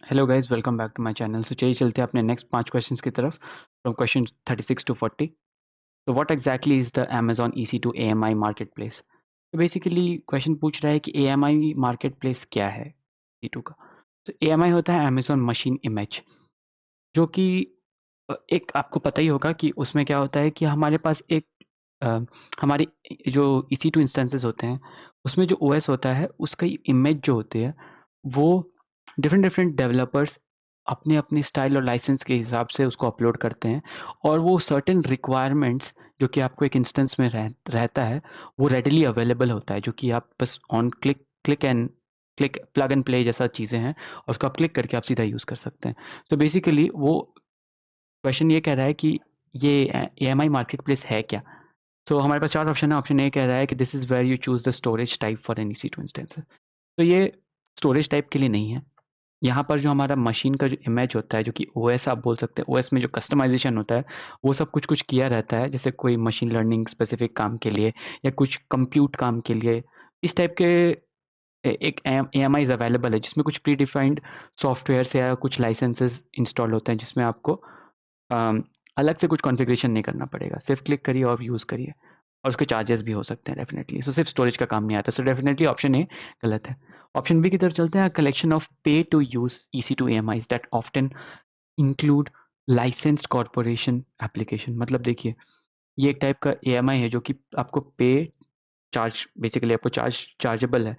Hello guys, welcome back to my channel. So चलिए चलते हैं अपने नेक्स्ट 5 क्वेश्चंस की तरफ फ्रॉम क्वेश्चन 36 टू 40। तो what exactly is the Amazon EC2 AMI marketplace? तो बेसिकली क्वेश्चन पूछ रहा है कि AMI मार्केटप्लेस क्या है EC2 का। तो AMI होता है अमेज़न मशीन इमेज, जो कि एक आपको पता ही होगा कि उसमें क्या होता है कि हमारे पास एक अ, हमारी जो EC2 इंस्टेंसेस होते हैं, उसमें जो OS होता है, उसका इमेज जो होती है, वो डिफरेंट डिफरेंट डेवलपर्स अपने-अपने स्टाइल और लाइसेंस के हिसाब से उसको अपलोड करते हैं और वो सर्टेन रिक्वायरमेंट्स जो कि आपको एक इंस्टेंस में रहता है, वो रेडीली अवेलेबल होता है, जो कि आप बस on click plug and play जैसा चीज़ें हैं और उसको आप क्लिक करके आप सीधा यूज़ कर सकते हैं। तो बेसिकली वो क्वेश्चन ये कह रहा है कि ये AMI मार्केटप्लेस है क्या? सो हमारे पास 4 ऑप्शन है। ऑप्शन ए कह रहा है कि this is where you choose the storage type for an EC2 instance. तो ये स्टोरेज टाइप के लिए नहीं है। यहाँ पर जो हमारा मशीन का जो इमेज होता है, जो कि OS आप बोल सकते हैं, OS में जो कस्टमाइज़ेशन होता है, वो सब कुछ-कुछ किया रहता है। जैसे कोई मशीन लर्निंग स्पेसिफिक काम के लिए या कुछ कंप्यूट काम के लिए, इस टाइप के एक AMIs अवेलेबल है, जिसमें कुछ प्री डिफाइंड सॉफ्टवेयर्स या कुछ लाइसेंसेस इंस्टॉल होते हैं, जिसमें आपको अम, अलग से कुछ कॉन्फ़िगरेशन नहीं करना पड़ेगा। सिर्फ़ क्लिक करिए और यूज़ करिए और उसके चार्जेस भी हो सकते हैं डेफ़िनिटली। सो सिर्फ़ स्टोरेज का काम नहीं आता। सो डेफ़िनिटली ऑप्शन ए गलत है। ऑप्शन बी की तरफ चलते हैं। Collection of pay to use EC2 AMIs that often include licensed corporation application. मतलब देखिए, ये एक टाइप का AMI है जो कि आपको बेसिकली आपको चार्जेबल है।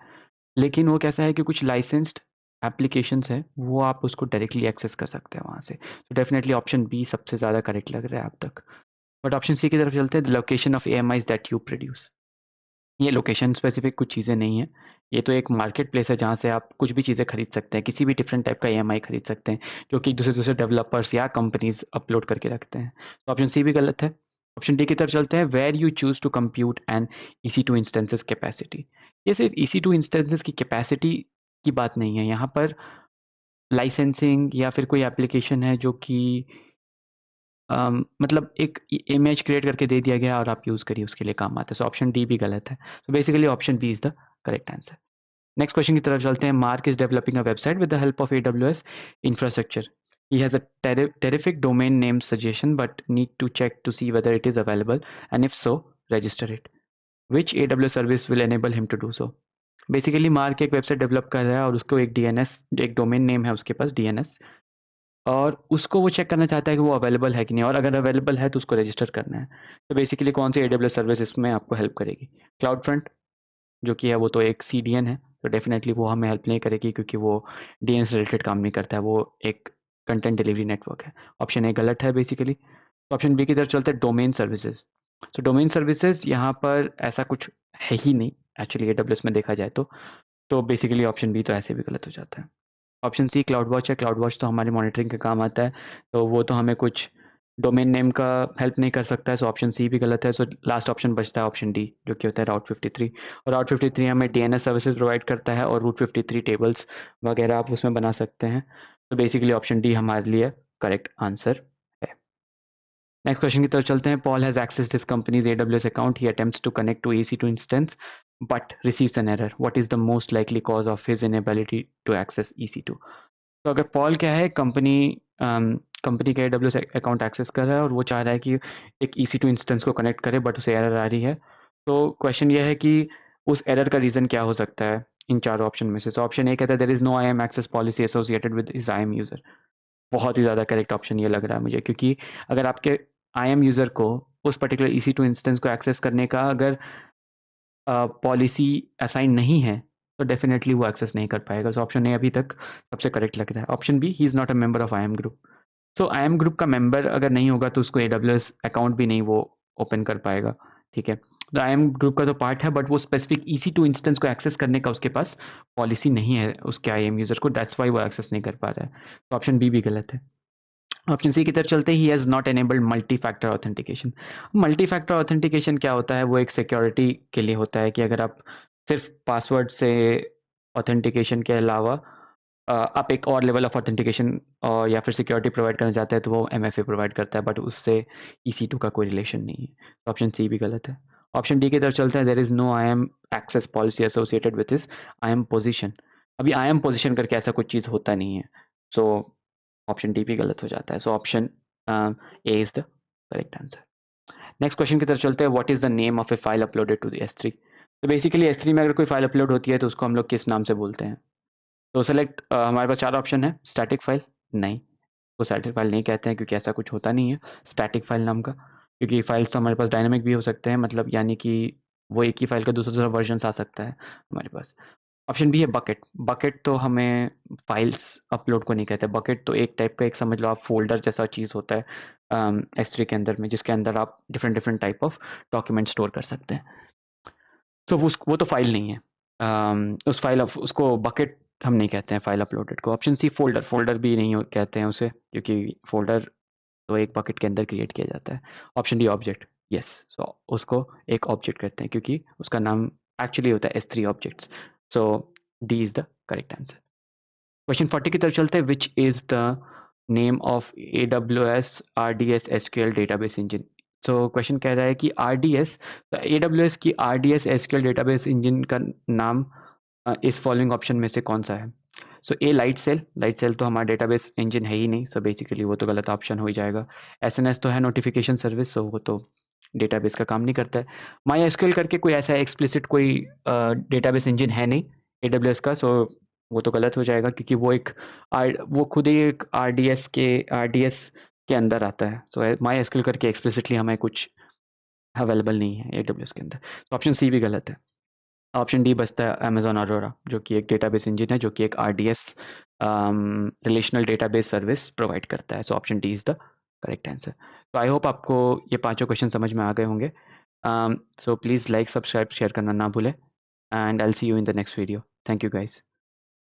लेकिन वो कैसा है कि कुछ लाइसेंस्ड एप्लीकेशंस हैं, वो आप उसको डायरेक्टली एक्सेस कर सकते हैं वहाँ से। तो डेफ़िनिटली ऑप्शन बी सबसे ज़्यादा करेक्ट लग रहा है अब तक। बट ऑप्शन सी की तरफ चलते हैं। The location of AMIs that you produce. ये लोकेशन स्पेसिफिक कुछ चीज़ें नहीं हैं। ये तो एक मार्केट प्लेस है जहाँ से आप कुछ भी चीज़ें खरीद सकते हैं। किसी भी डिफरेंट टाइप का AMI खरीद सकते हैं, जो कि दूसरे-दूसरे डेवलपर्स या कंपनीज़ अपलोड करके रखते हैं। तो ऑप्शन सी भी गलत है। ऑप्शन डी की तरफ चलते हैं। Where you choose to compute an EC2 instances capacity. ये सिर्फ EC2 इंस्टेंसेस की कैपेसिटी की बात नहीं है। यहाँ पर लाइसेंसिंग या फिर कोई एप्लीकेशन है जो कि मतलब एक इमेज क्रिएट करके दे दिया गया और आप यूज़ करिए, उसके लिए काम आता है। सो ऑप्शन डी भी गलत है। तो basically option B is the correct answer. Next question की तरफ चलते हैं। Mark is developing a website with the help of AWS infrastructure. He has a terrific domain name suggestion but need to check to see whether it is available, and if so, register it. Which AWS service will enable him to do so? Basically mark एक website develop कर रहा है और उसको एक DNS, एक domain name है उसके पास DNS, और उसको वो चेक करना चाहता है कि वो अवेलेबल है कि नहीं, और अगर अवेलेबल है तो उसको रजिस्टर करना है। तो बेसिकली कौन सी AWS सर्विस इसमें आपको हेल्प करेगी? क्लाउड फ्रंट, जो कि है वो तो एक CDN है, तो डेफिनेटली वो हमें हेल्प नहीं करेगी क्योंकि वो DNS रिलेटेड काम नहीं करता है, वो एक कंटेंट डिलीवरी नेटवर्क है। ऑप्शन ए गलत है बेसिकली। ऑप्शन बी की तरफ चलते हैं। Domain services. तो डोमेन सर्विसेज यहाँ पर ऐसा कुछ है ही नहीं एक्चुअली AWS में देखा जाए तो बेसिकली ऑप्शन बी तो ऐसे भी गलत हो जाता है। ऑप्शन सी क्लाउड वॉच है। क्लाउड वॉच तो हमारी मॉनिटरिंग के काम आता है, तो वो तो हमें कुछ डोमेन नेम का हेल्प नहीं कर सकता है। सो ऑप्शन सी भी गलत है। सो लास्ट ऑप्शन बचता है ऑप्शन डी, जो कि होता है राउट 53। और राउट 53 हमें DNS सर्विसेज प्रोवाइड करता है और रूट 53 टेबल्स वगैरह आप उसमें बना सकते हैं। तो बेसिकली ऑप्शन डी हमारे लिए करेक्ट आंसर है। नेक्स्ट क्वेश्चन की तरफ चलते हैं। Paul has accessed his company's AWS account. He attempts to connect to EC2 instance but receives an error. What is the most likely cause of his inability to access EC2? तो अगर Paul क्या है, company का AWS account access कर रहा है और वो चाह रहा है कि एक EC2 इंस्टेंस को कनेक्ट करे, बट उसे एरर आ रही है। तो क्वेश्चन ये है कि उस एरर का रीज़न क्या हो सकता है इन चारों ऑप्शन में से? सो ऑप्शन ए कहता है there is no IAM access policy associated with his IAM user. बहुत ही ज़्यादा करेक्ट ऑप्शन ये लग रहा है मुझे, क्योंकि अगर आपके IAM यूज़र को उस पर्टिकुलर EC2 इंस्टेंस को एक्सेस करने का अगर पॉलिसी असाइन नहीं है, तो डेफिनेटली वो एक्सेस नहीं कर पाएगा। सो ऑप्शन ए अभी तक सबसे करेक्ट लग रहा है। Option B, he is not a member of IAM group. So IAM group का मेंबर अगर नहीं होगा तो उसको AWS अकाउंट भी नहीं वो ओपन कर पाएगा, ठीक है? तो IAM ग्रुप का तो पार्ट है, बट वो स्पेसिफिक EC2 इंस्टेंस को एक्सेस करने का उसके पास पॉलिसी नहीं है उसके IAM यूज़र को, दैट्स व्हाई वो एक्सेस नहीं कर पा रहा है। तो ऑप्शन बी भी गलत है। ऑप्शन सी की तरफ चलते he has not enabled multi factor authentication. Multi factor authentication क्या होता है? वो एक सिक्योरिटी के लिए होता है कि अगर आप सिर्फ पासवर्ड से ऑथेंटिकेशन के अलावा आप एक और लेवल ऑफ ऑथेंटिकेशन या फिर सिक्योरिटी प्रोवाइड करना चाहते हैं, तो वो MFA प्रोवाइड करता है, बट उससे EC2 का कोई रिलेशन नहीं है। ऑप्शन सी भी गलत है। ऑप्शन डी की तरफ चलते हैं। There is no IAM access policy associated with his IAM position. अभी IAM पोजीशन करके ऐसा कुछ चीज़ होता नहीं है। सो ऑप्शन डी भी गलत हो जाता है. So option A is the correct answer. Next question की तरफ चलते हैं. What is the name of a file uploaded to the S3? तो बेसिकली S3 में अगर कोई फाइल अपलोड होती है तो उसको हम लोग किस नाम से बोलते हैं? तो सेलेक्ट, हमारे पास 4 ऑप्शन है. स्टैटिक फाइल, नहीं, वो स्टैटिक फाइल नहीं कहते हैं क्योंकि ऐसा कुछ होता नहीं है स्टैटिक फाइल नाम का, क्योंकि फाइल्स तो हमारे पास डायनामिक भी हो सकते हैं, मतलब यानी कि वो एक ही फाइल का दूसरा दूसरा वर्जन आ सकता है हमारे पास. ऑप्शन बी है बकेट. बकेट तो हमें फाइल्स अपलोड को नहीं कहते. बकेट तो एक टाइप का, एक समझ लो आप फोल्डर जैसा चीज़ होता है S3 के अंदर में, जिसके अंदर आप different different type of document store कर सकते हैं. तो वो तो फाइल नहीं है. उस फाइल उसको बकेट हम नहीं कहते हैं फाइल अपलोडेड को. Option C folder. फोल्डर भी नहीं कहते हैं उसे, क्योंकि फोल्डर तो एक बकेट के अंदर क्रिएट किया जाता है. Option D object. यस, सो उसको एक ऑब्जेक्ट कहते हैं क्योंकि उसका नाम एक्चुअली होता है S3 objects. So D is the correct answer. Question 40 की तरफ चलते हैं. Which is the name of AWS RDS SQL database engine? So question कह रहा है कि RDS, तो AWS की RDS SQL डेटाबेस इंजन का नाम इस फॉलोइंग ऑप्शन में से कौन सा है? सो ए लाइट सेल. लाइट सेल तो हमारा डेटाबेस इंजन है ही नहीं, सो बेसिकली वो तो गलत ऑप्शन हो ही जाएगा. SNS तो है नोटिफिकेशन सर्विस, सो वो तो डेटाबेस का काम नहीं करता है. माई एसक्यूएल करके कोई ऐसा एक्सप्लिसिट कोई डेटाबेस इंजन है नहीं AWS का, सो वो तो गलत हो जाएगा क्योंकि वो खुद ही एक RDS के अंदर आता है. सो माई एसक्यूएल करके एक्सप्लिसिटली हमें कुछ अवेलेबल नहीं है AWS के अंदर. तो ऑप्शन सी भी गलत है. ऑप्शन डी बचता है अमेजॉन अरोरा, जो कि एक डेटाबेस इंजन है, जो कि एक RDS relational database service provide करता है. So option D is the correct answer. तो आई होप आपको ये पांचों क्वेश्चन समझ में आ गए होंगे. So please like, subscribe, share करना ना भूलें, and I will see you in the next video. Thank you guys.